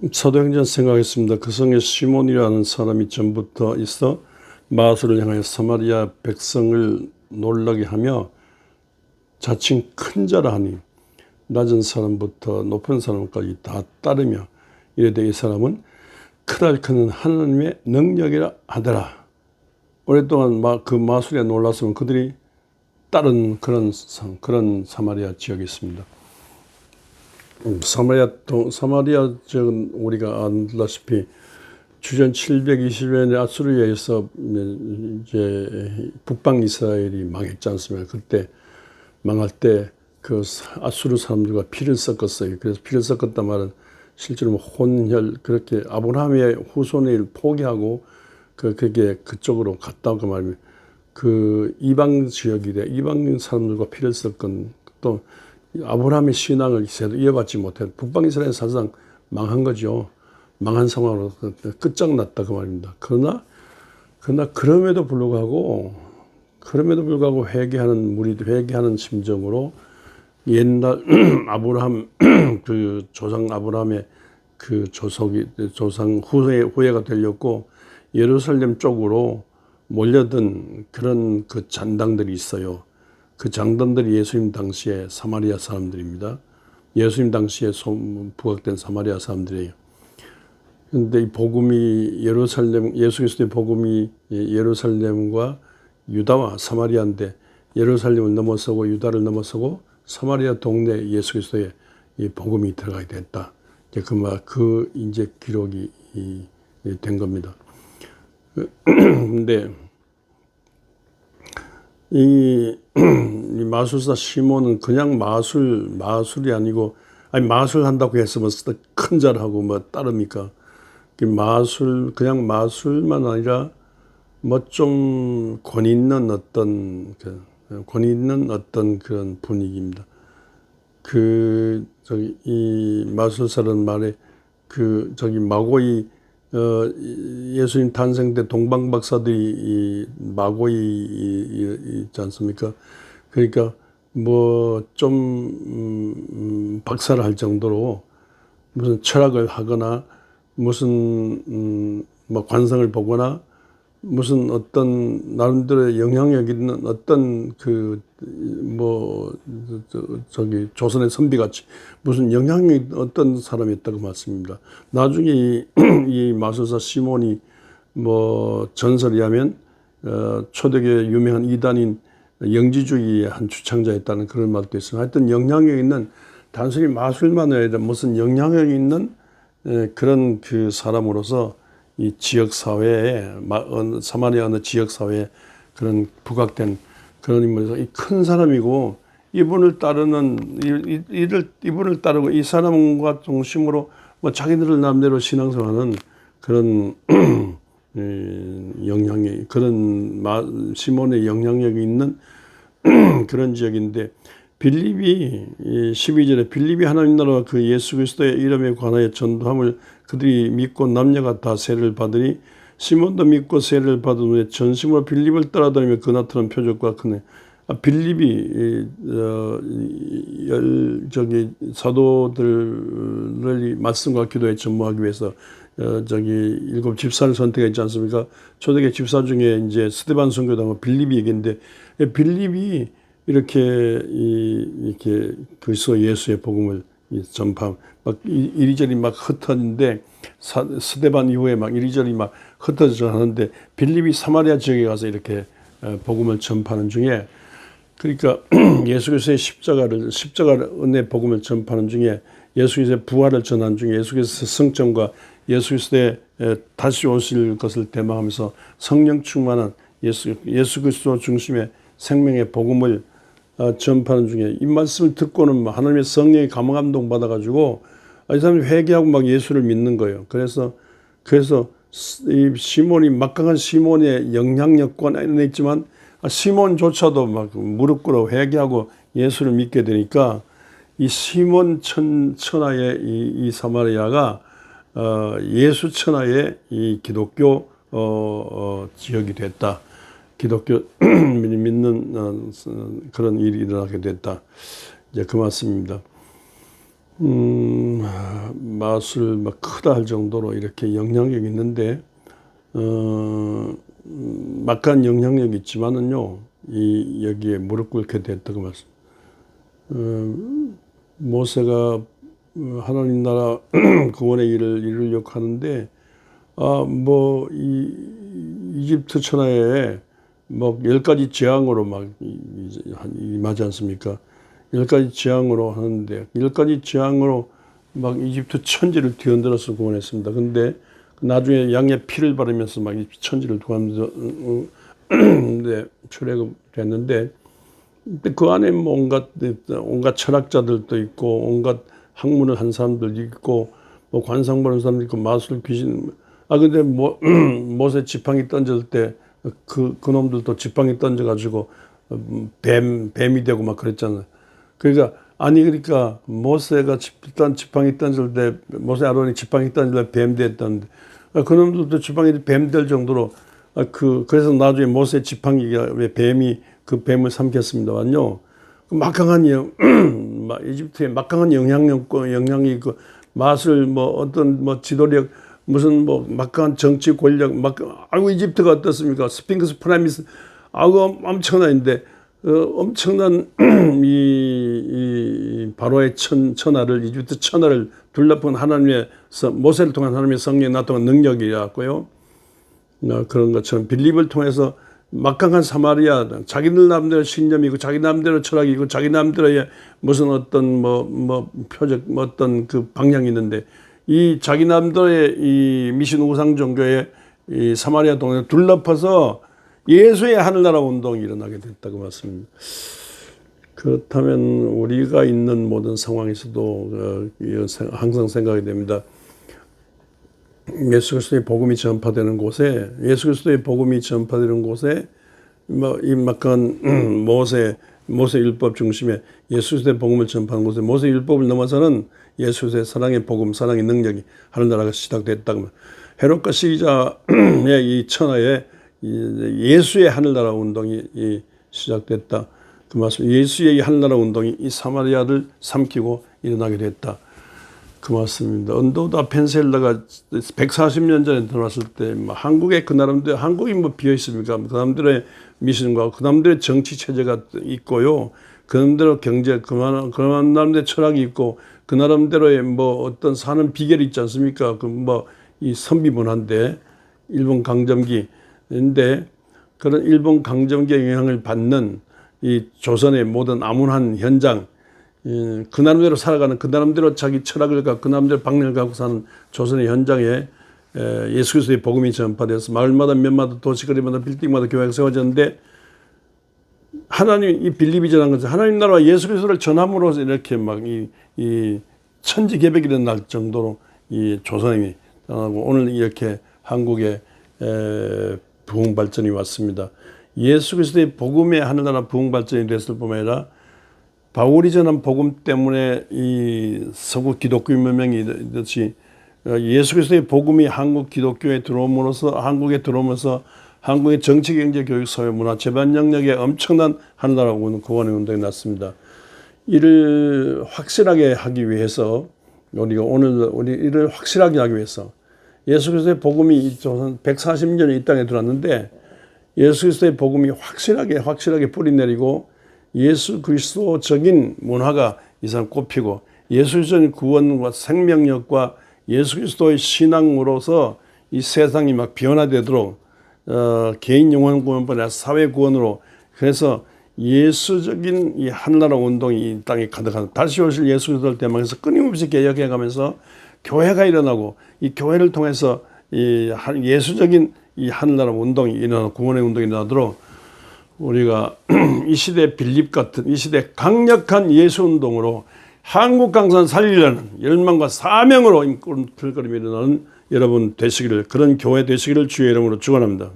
사도행전 생각했습니다. 그 성에 시몬이라는 사람이 전부터 있어 마술을 향하여 사마리아 백성을 놀라게 하며 자칭 큰 자라 하니 낮은 사람부터 높은 사람까지 다 따르며 이르되 이 사람은 크달크는 하나님의 능력이라 하더라. 오랫동안 그 마술에 놀랐으면 그들이 따른 그런 사마리아 지역이 있습니다. 사마리아 지역은 우리가 알다시피 주전 720년에 아수르에서 이제 북방 이스라엘이 망했지 않습니까? 그때 망할 때 그 아수르 사람들과 피를 섞었어요. 그래서 피를 섞었단 말은 실제로 혼혈 그렇게 아브라함의 후손을 포기하고 그게 그쪽으로 갔다고 말이면 그 이방 지역이래 이방 사람들과 피를 섞은 또 아브라함의 신앙을 이어받지 못해 북방 이스라엘 사실상 망한 거죠. 망한 상황으로 끝장났다 그 말입니다. 그러나 그럼에도 불구하고 회개하는 무리들 회개하는 심정으로 옛날 아브라함 그 조상 아브라함의 그 조상 후예가 되려고 예루살렘 쪽으로 몰려든 그런 그 잔당들이 있어요. 그 장단들이 예수님 당시에 사마리아 사람들입니다. 예수님 당시에 부각된 사마리아 사람들이에요. 그런데 이 복음이 예수 그리스도의 복음이 예루살렘과 유다와 사마리아인데 예루살렘을 넘어서고 유다를 넘어서고 사마리아 동네 예수 그리스도의 이 복음이 들어가게 됐다. 그 이제 기록이 된 겁니다. 근데 이 마술사 시몬은 그냥 마술이 아니고, 아니, 마술 한다고 했으면 큰 자라고 뭐 따릅니까? 그냥 마술만 아니라 뭐 좀 권위 있는 어떤 그런 분위기입니다. 이 마술사라는 말에 마고이 예수님 탄생 때 동방 박사들이 마고이 있지 않습니까? 그러니까 뭐 좀 박사를 할 정도로 무슨 철학을 하거나 무슨 뭐 관성을 보거나 무슨 어떤 나름대로의 영향력 있는 어떤 조선의 선비같이 무슨 영향력 어떤 사람이었다고 맞습니다. 나중에 이 마술사 시몬이 뭐 전설에 하면 초대교회 유명한 이단인 영지주의의 한 주창자였다는 그런 말도 있습니다. 하여튼 영향력 있는 단순히 마술만 아니라 무슨 영향력 있는 그런 그 사람으로서 이 지역 사회에 사마리아 어느 지역 사회에 그런 부각된 그런 인물에서 이 큰 사람이고 이분을 따르고 이 사람과 중심으로 뭐 자기들을 남대로 신앙생활하는 그런 시몬의 영향력이 있는 그런 지역인데 빌립이 12절에 빌립이 하나님 나라와 그 예수 그리스도의 이름에 관하여 전도함을 그들이 믿고 남녀가 다 세례를 받으니 시몬도 믿고 세례를 받은 후에 전심으로 빌립을 따라다니며 그 나타난 표적과 크네. 빌립이 사도들을 말씀과 기도에 전무하기 위해서 7 집사를 선택했지 않습니까? 초대교회 집사 중에 이제 스데반 선교당은 빌립이 얘기인데 빌립이 이렇게 그리스도 예수의 복음을 전파 막 이리저리 막 흩어지는데 스데반 이후에 막 이리저리 막 흩어져 하는데 빌립이 사마리아 지역에 가서 이렇게 복음을 전파하는 중에 그러니까 예수 그리스도의 십자가 은혜 복음을 전파하는 중에 예수 그리스도의 부활을 전하는 중에 예수 그리스도의 성점과 예수 그리스도의 다시 오실 것을 대망하면서 성령 충만한 예수 그리스도 중심의 생명의 복음을 전파하는 중에 이 말씀을 듣고는 하나님의 성령의 감동 받아가지고 이 사람이 회개하고 막 예수를 믿는 거예요. 그래서 이 시몬이 막강한 시몬의 영향력과는 있지만 시몬조차도 막 무릎 꿇어 회개하고 예수를 믿게 되니까 이 시몬 천하의 이 사마리아가 예수 천하의 이 기독교 지역이 됐다. 기독교 믿는 그런 일이 일어나게 됐다. 이제 그 말씀입니다. 맛을 막 크다 할 정도로 이렇게 영향력이 있는데, 막간 영향력이 있지만은요, 여기에 무릎 꿇게 됐다고 말씀. 모세가 하나님 나라 구원의 일을 이루려고 하는데, 이집트 천하에 뭐 10가지 재앙으로 막 임하지 않습니까? 10가지 재앙으로 하는데, 10가지 재앙으로 막 이집트 천지를 뒤흔들어서 구원했습니다. 근데 나중에 양의 피를 바르면서 막 이 천지를 구원했는데, 출애굽했는데, 그 안에 뭐 온갖 철학자들도 있고, 온갖 학문을 한 사람들도 있고, 뭐 관상 보는 사람도 있고, 마술 귀신. 근데 모세 지팡이 던질 때, 그놈들도 지팡이 던져가지고, 뱀이 되고 막 그랬잖아요. 그러니까 모세가 일단 지팡이 던질 때, 모세 아론이 지팡이 던질 때 뱀 됐다는데, 그놈들도 지팡이 뱀 될 정도로, 그래서 나중에 모세 지팡이가 왜 그 뱀을 삼켰습니다만요. 막강한 이집트의 막강한 영향이 있고, 맛을 지도력, 무슨 막강한 정치 권력, 이집트가 어떻습니까? 스핑크스 프라미스, 엄청난데, 엄청난 이 바로의 천하를, 이집트 천하를 둘러본 모세를 통한 하나님의 성령이 나타난 능력이었고요. 그런 것처럼 빌립을 통해서 막강한 사마리아, 자기들 나름대로 신념이고, 자기 나름대로 철학이고, 자기 나름대로의 무슨 어떤 표적, 어떤 그 방향이 있는데, 이 자기 나름대로의 이 미신 우상 종교의 이 사마리아 동네를 둘러퍼서 예수의 하늘나라 운동이 일어나게 됐다고 말씀입니다. 그렇다면 우리가 있는 모든 상황에서도 항상 생각이 됩니다. 예수 그리스도의 복음이 전파되는 곳에, 이 막간 모세 율법 중심에 예수 그리스도의 복음을 전파하는 곳에, 모세 율법을 넘어서는 예수 그리스도의 사랑의 복음, 사랑의 능력이 하늘나라가 시작됐다고. 헤롯과 시기자의 이 천하에 예수의 하늘나라 운동이 시작됐다. 그 말씀, 예수의 하늘나라 운동이 이 사마리아를 삼키고 일어나게 됐다. 그 말씀입니다. 언더우드 펜셀러가 140년 전에 들어왔을 때, 한국에 한국이 비어 있습니까? 그 사람들의 미신과 그 사람들의 정치 체제가 있고요. 그 나름대로 경제, 그 나름대로 철학이 있고, 그 나름대로의 어떤 사는 비결이 있지 않습니까? 이 선비문화인데, 일본 강점기인데, 그런 일본 강점기의 영향을 받는 이 조선의 모든 암울한 현장, 그 나름대로 살아가는, 그 나름대로 자기 철학을 갖고, 그 나름대로 방향을 갖고 사는 조선의 현장에 예수 그리스도의 복음이 전파돼서 마을마다 면마다 도시거리마다 빌딩마다 교회가 세워졌는데, 하나님, 이 빌립이 전한 것은 하나님 나라와 예수 그리스도를 전함으로써 이렇게 이 천지개벽이 일어날 정도로 이 조선이 전하고, 오늘 이렇게 한국에 부흥 발전이 왔습니다. 예수 그리스도의 복음의 하늘나라 부흥 발전이 됐을 뿐만 아니라, 바울이 전한 복음 때문에 이 서구 기독교 문명이 있듯이 예수 그리스도의 복음이 한국 기독교에 들어옴으로써, 한국의 정치, 경제, 교육, 사회, 문화, 재반 영역에 엄청난 하늘나라 구원의 운동이 났습니다. 이를 확실하게 하기 위해서, 이를 확실하게 하기 위해서, 예수 그리스도의 복음이 140년에 이 땅에 들어왔는데, 예수 그리스도의 복음이 확실하게 뿌리내리고, 예수 그리스도적인 문화가 이 사람 꼽히고, 예수적인 구원과 생명력과 예수 그리스도의 신앙으로서 이 세상이 막 변화되도록, 개인 영혼 구원뿐 아니라 사회 구원으로, 그래서 예수적인 이 하늘나라 운동이 이 땅에 가득한, 다시 오실 예수 그리스도를 대망해서 끊임없이 개혁해 가면서 교회가 일어나고, 이 교회를 통해서 이 예수적인 이 하늘나라 운동이 일어나고, 구원의 운동이 일어나도록 우리가 이 시대 빌립 같은, 이 시대 강력한 예수 운동으로 한국 강산 살리려는 열망과 사명으로 들거림이 일어나는 여러분 되시기를, 그런 교회 되시기를 주의 이름으로 축원합니다.